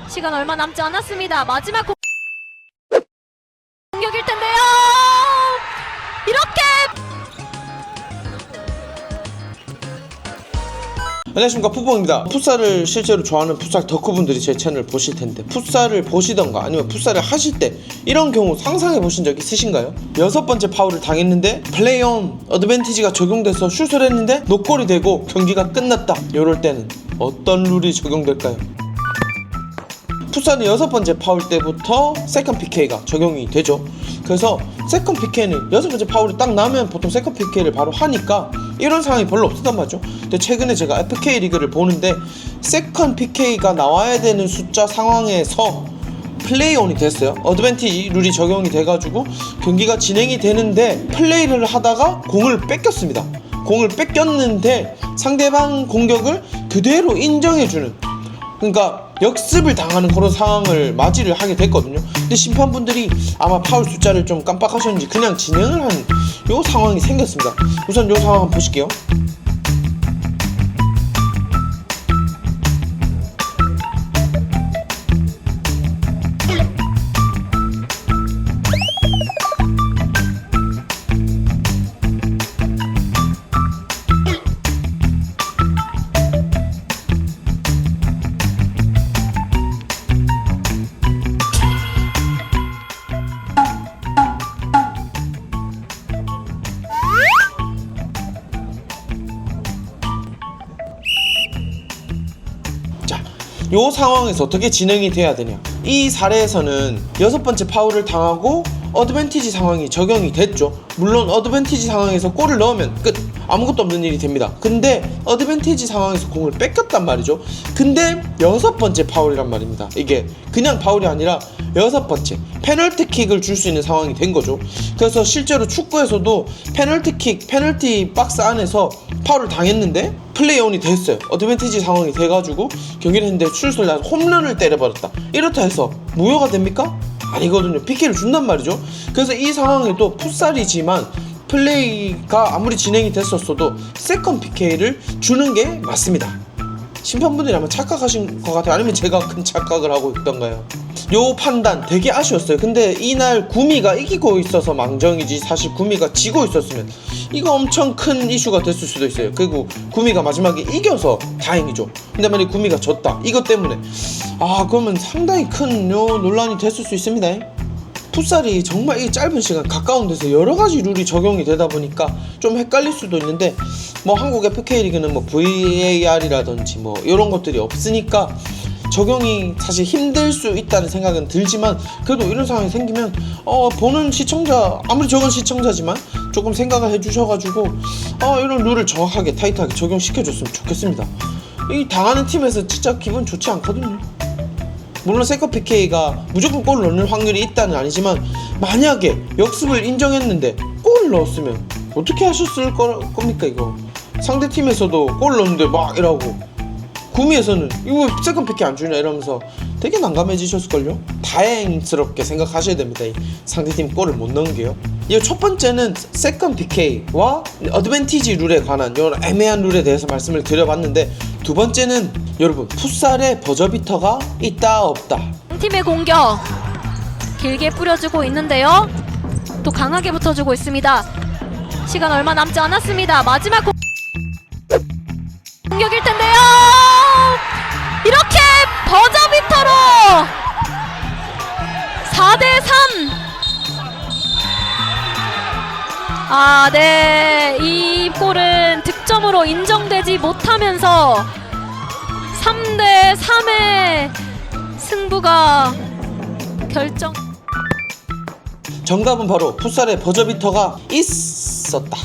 시간 얼마 남지 않았습니다. 마지막 공격일 텐데요. 이렇게 안녕하십니까, 풋봉입니다. 풋살을 실제로 좋아하는 풋살 덕후분들이 제 채널을 보실 텐데, 풋살을 보시던가 아니면 풋살을 하실 때 이런 경우 상상해 보신 적 있으신가요? 6번째 파울을 당했는데 플레이온 어드밴티지가 적용돼서 슛을 했는데 노골이 되고 경기가 끝났다. 이럴 때는 어떤 룰이 적용될까요? 풋살은 6번째 파울 때부터 세컨 PK가 적용이 되죠. 그래서 세컨 PK는 6번째 파울이 딱 나면 보통 세컨 PK를 바로 하니까 이런 상황이 별로 없었단 말이죠. 근데 최근에 제가 FK 리그를 보는데 세컨 PK가 나와야 되는 숫자 상황에서 플레이온이 됐어요. 어드밴티지 룰이 적용이 돼가지고 경기가 진행이 되는데 플레이를 하다가 공을 뺏겼습니다. 공을 뺏겼는데 상대방 공격을 그대로 인정해주는, 그러니까 역습을 당하는 그런 상황을 맞이를 하게 됐거든요. 근데 심판분들이 아마 파울 숫자를 좀 깜빡하셨는지 그냥 진행을 한 요 상황이 생겼습니다. 우선 요 상황 한번 보실게요. 요 상황에서 어떻게 진행이 돼야 되냐, 이 사례에서는 6번째 파울을 당하고 어드밴티지 상황이 적용이 됐죠. 물론 어드밴티지 상황에서 골을 넣으면 끝, 아무것도 없는 일이 됩니다. 근데 어드밴티지 상황에서 공을 뺏겼단 말이죠. 근데 6번째 파울이란 말입니다. 이게 그냥 파울이 아니라 6번째 페널티킥을 줄 수 있는 상황이 된 거죠. 그래서 실제로 축구에서도 페널티킥, 페널티 박스 안에서 파울을 당했는데 플레이온이 됐어요. 어드밴티지 상황이 돼가지고 경기를 했는데 슛을 놔서 홈런을 때려버렸다. 이렇다 해서 무효가 됩니까? 아니거든요. PK를 준단 말이죠. 그래서 이 상황에도 풋살이지만 플레이가 아무리 진행이 됐었어도 세컨 PK를 주는 게 맞습니다. 심판분들이 아마 착각하신 것 같아요. 아니면 제가 큰 착각을 하고 있던가요? 요 판단 되게 아쉬웠어요. 근데 이날 구미가 이기고 있어서 망정이지, 사실 구미가 지고 있었으면 이거 엄청 큰 이슈가 됐을 수도 있어요. 그리고 구미가 마지막에 이겨서 다행이죠. 근데 만약에 구미가 졌다, 이것 때문에 그러면 상당히 큰 논란이 됐을 수 있습니다. 풋살이 정말 이 짧은 시간 가까운 데서 여러 가지 룰이 적용이 되다 보니까 좀 헷갈릴 수도 있는데, 뭐 한국 FK 리그는 뭐 VAR이라든지 뭐 이런 것들이 없으니까 적용이 사실 힘들 수 있다는 생각은 들지만, 그래도 이런 상황이 생기면 보는 시청자, 아무리 적은 시청자지만 조금 생각을 해주셔가지고 이런 룰을 정확하게 타이트하게 적용시켜줬으면 좋겠습니다. 이 당하는 팀에서 진짜 기분 좋지 않거든요. 물론 세컨 PK가 무조건 골을 넣는 확률이 있다는 아니지만, 만약에 역습을 인정했는데 골을 넣었으면 어떻게 하셨을 겁니까? 이거 상대팀에서도 골을 넣었는데 막 이러고, 구미에서는 이거 세컨 PK 안 주냐 이러면서 되게 난감해지셨을걸요. 다행스럽게 생각하셔야 됩니다. 이 상대팀 골을 못 넣은 게요. 이 첫 번째는 세컨 PK와 어드밴티지 룰에 관한 이런 애매한 룰에 대해서 말씀을 드려봤는데, 두 번째는 여러분, 풋살에 버저비터가 있다 없다. 팀의 공격 길게 뿌려주고 있는데요. 또 강하게 붙어주고 있습니다. 시간 얼마 남지 않았습니다. 마지막 공격일 텐데요. 이렇게 버저비터로 4대3. 네, 이 골은 득점으로 인정되지 못하면서 3대3의 승부가 결정. 정답은 바로 풋살에 버저비터가 있었다.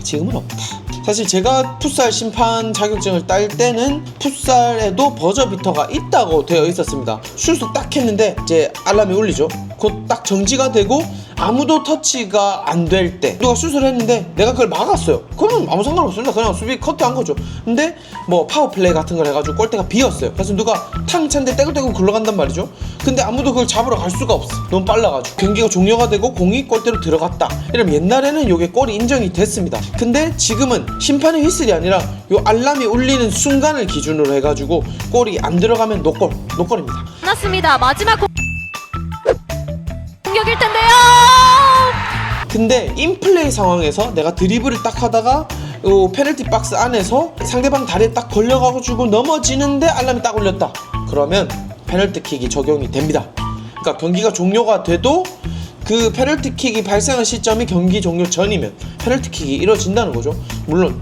지금은 없다. 사실 제가 풋살 심판 자격증을 딸 때는 풋살에도 버저비터가 있다고 되어 있었습니다. 슛을 딱 했는데 이제 알람이 울리죠. 곧 딱 정지가 되고 아무도 터치가 안 될 때 누가 슛을 했는데 내가 그걸 막았어요. 그러면 아무 상관없습니다. 그냥 수비 커트한 거죠. 근데 뭐 파워플레이 같은 걸 해가지고 골대가 비었어요. 그래서 누가 탕 찬데 떼굴떼굴 굴러간단 말이죠. 근데 아무도 그걸 잡으러 갈 수가 없어. 너무 빨라가지고 경기가 종료가 되고 공이 골대로 들어갔다 이러면 옛날에는 이게 골이 인정이 됐습니다. 근데 지금은 심판의 휘슬이 아니라 요 알람이 울리는 순간을 기준으로 해가지고 골이 안 들어가면 노골입니다. 끝났습니다. 마지막 공격일 텐데요. 근데 인플레이 상황에서 내가 드리블을 딱 하다가 요 페널티 박스 안에서 상대방 다리에 딱 걸려가지고 넘어지는데 알람이 딱 울렸다. 그러면 페널티킥이 적용이 됩니다. 그러니까 경기가 종료가 돼도 그 페널티킥이 발생한 시점이 경기 종료 전이면 페널티킥이 이루어진다는 거죠. 물론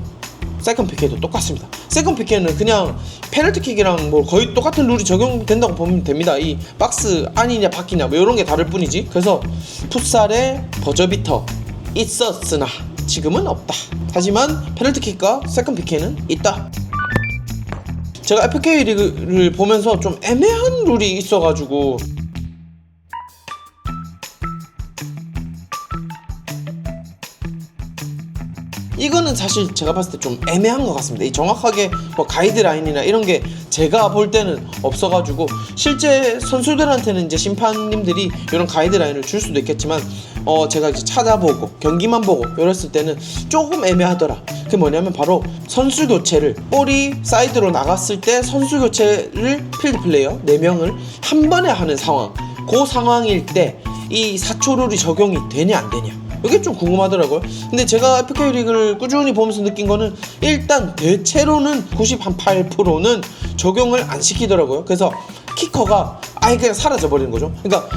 세컨 PK도 똑같습니다. 세컨 PK는 그냥 페널티킥이랑 뭐 거의 똑같은 룰이 적용된다고 보면 됩니다. 이 박스 안이냐 밖이냐 뭐 이런 게 다를 뿐이지. 그래서 풋살에 버저비터 있었으나 지금은 없다. 하지만 페널티킥과 세컨 PK는 있다. 제가 FK 리그를 보면서 좀 애매한 룰이 있어가지고 이거는 사실 제가 봤을 때 좀 애매한 것 같습니다. 이 정확하게 뭐 가이드라인이나 이런 게 제가 볼 때는 없어가지고 실제 선수들한테는 이제 심판님들이 이런 가이드라인을 줄 수도 있겠지만 제가 이제 찾아보고 경기만 보고 이랬을 때는 조금 애매하더라. 그게 뭐냐면 바로 선수 교체를 볼이 사이드로 나갔을 때 선수 교체를 필드 플레이어 4명을 한 번에 하는 상황, 그 상황일 때 이 4초 룰이 적용이 되냐 안 되냐, 이게 좀 궁금하더라고요. 근데 제가 FK 리그를 꾸준히 보면서 느낀 거는 일단 대체로는 98%는 적용을 안 시키더라고요. 그래서 키커가 아예 그냥 사라져 버리는 거죠. 그러니까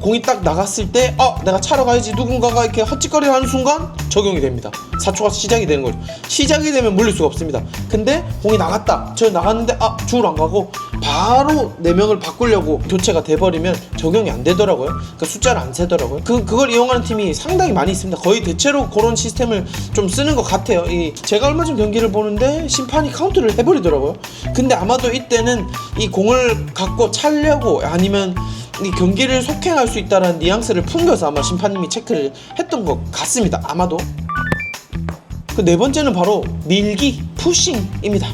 공이 딱 나갔을 때 내가 차러 가야지 누군가가 이렇게 헛짓거리를 하는 순간 적용이 됩니다. 4초가 시작이 되는 거죠. 시작이 되면 물릴 수가 없습니다. 근데 공이 나갔다, 저 나갔는데 주로 안 가고 바로 4명을 바꾸려고 교체가 돼버리면 적용이 안 되더라고요. 그러니까 숫자를 안 세더라고요. 그걸 이용하는 팀이 상당히 많이 있습니다. 거의 대체로 그런 시스템을 좀 쓰는 것 같아요. 제가 얼마 전 경기를 보는데 심판이 카운트를 해버리더라고요. 근데 아마도 이때는 이 공을 갖고 차려고 아니면 이 경기를 속행할 수 있다는 뉘앙스를 풍겨서 아마 심판님이 체크를 했던 것 같습니다. 아마도. 그 네 번째는 바로 밀기, 푸싱입니다.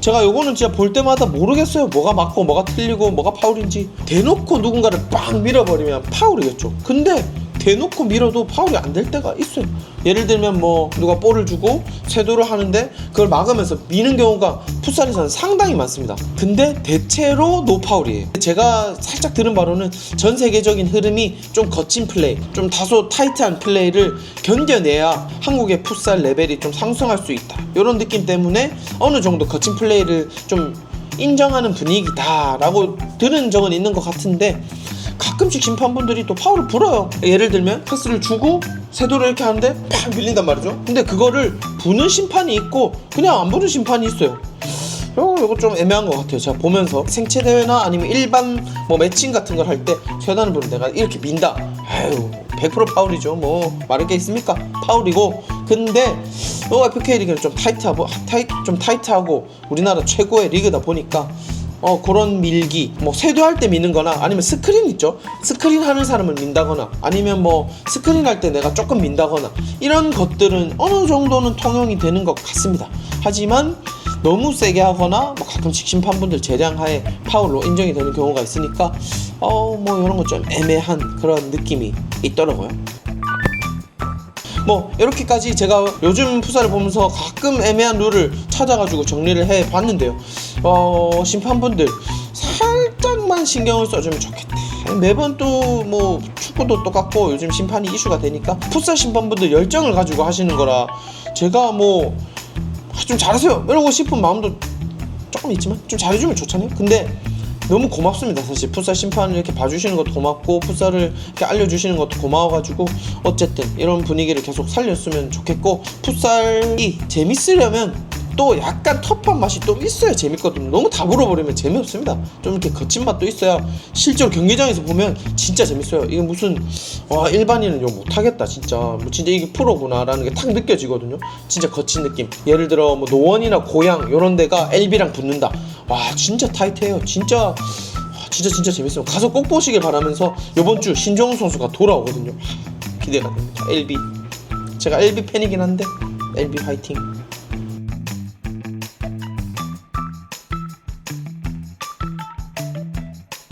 제가 요거는 진짜 볼 때마다 모르겠어요. 뭐가 맞고 뭐가 틀리고 뭐가 파울인지. 대놓고 누군가를 빡 밀어버리면 파울이겠죠. 근데 대놓고 밀어도 파울이 안 될 때가 있어요. 예를 들면 뭐 누가 볼을 주고 세도를 하는데 그걸 막으면서 미는 경우가 풋살에서는 상당히 많습니다. 근데 대체로 노파울이에요. 제가 살짝 들은 바로는 전 세계적인 흐름이 좀 거친 플레이, 좀 다소 타이트한 플레이를 견뎌내야 한국의 풋살 레벨이 좀 상승할 수 있다, 이런 느낌 때문에 어느 정도 거친 플레이를 좀 인정하는 분위기다 라고 들은 적은 있는 것 같은데, 가끔씩 심판분들이 또 파울을 불어요. 예를 들면 패스를 주고 세도를 이렇게 하는데 팍 밀린단 말이죠. 근데 그거를 부는 심판이 있고 그냥 안 부는 심판이 있어요. 이거 좀 애매한 것 같아요. 제가 보면서 생체 대회나 아니면 일반 뭐 매칭 같은 걸 할 때 세다는 분은 내가 이렇게 민다, 100% 파울이죠. 뭐 말할 게 있습니까? 파울이고. 근데 FK 리그는 좀 타이트하고 우리나라 최고의 리그다 보니까 그런 밀기, 뭐 세도할 때 미는 거나 아니면 스크린 있죠. 스크린 하는 사람을 민다거나 아니면 뭐 스크린 할 때 내가 조금 민다거나 이런 것들은 어느 정도는 통용이 되는 것 같습니다. 하지만 너무 세게 하거나 뭐 가끔씩 심판분들 재량하에 파울로 인정이 되는 경우가 있으니까 뭐 이런 거 좀 애매한 그런 느낌이 있더라고요. 뭐 이렇게까지 제가 요즘 풋살을 보면서 가끔 애매한 룰을 찾아가지고 정리를 해봤는데요. 심판분들 살짝만 신경을 써주면 좋겠다. 매번 또 뭐 축구도 똑같고 요즘 심판이 이슈가 되니까 풋살 심판분들 열정을 가지고 하시는 거라 제가 뭐 좀 잘하세요 이러고 싶은 마음도 조금 있지만 좀 잘해주면 좋잖아요. 근데 너무 고맙습니다. 사실 풋살 심판을 이렇게 봐주시는 것도 고맙고 풋살을 이렇게 알려주시는 것도 고마워가지고 어쨌든 이런 분위기를 계속 살렸으면 좋겠고, 풋살이 재밌으려면 또 약간 터프한 맛이 또 있어야 재밌거든요. 너무 다 물어버리면 재미없습니다. 좀 이렇게 거친 맛도 있어야 실제로 경기장에서 보면 진짜 재밌어요. 이게 무슨 일반인은 이거 못하겠다 진짜, 뭐 진짜 이게 프로구나 라는 게 탁 느껴지거든요. 진짜 거친 느낌. 예를 들어 뭐 노원이나 고양 이런 데가 LB랑 붙는다, 진짜 타이트해요. 진짜 재밌어요. 가서 꼭 보시길 바라면서 이번 주 신종훈 선수가 돌아오거든요. 기대가 됩니다. LB, 제가 LB 팬이긴 한데 LB 화이팅.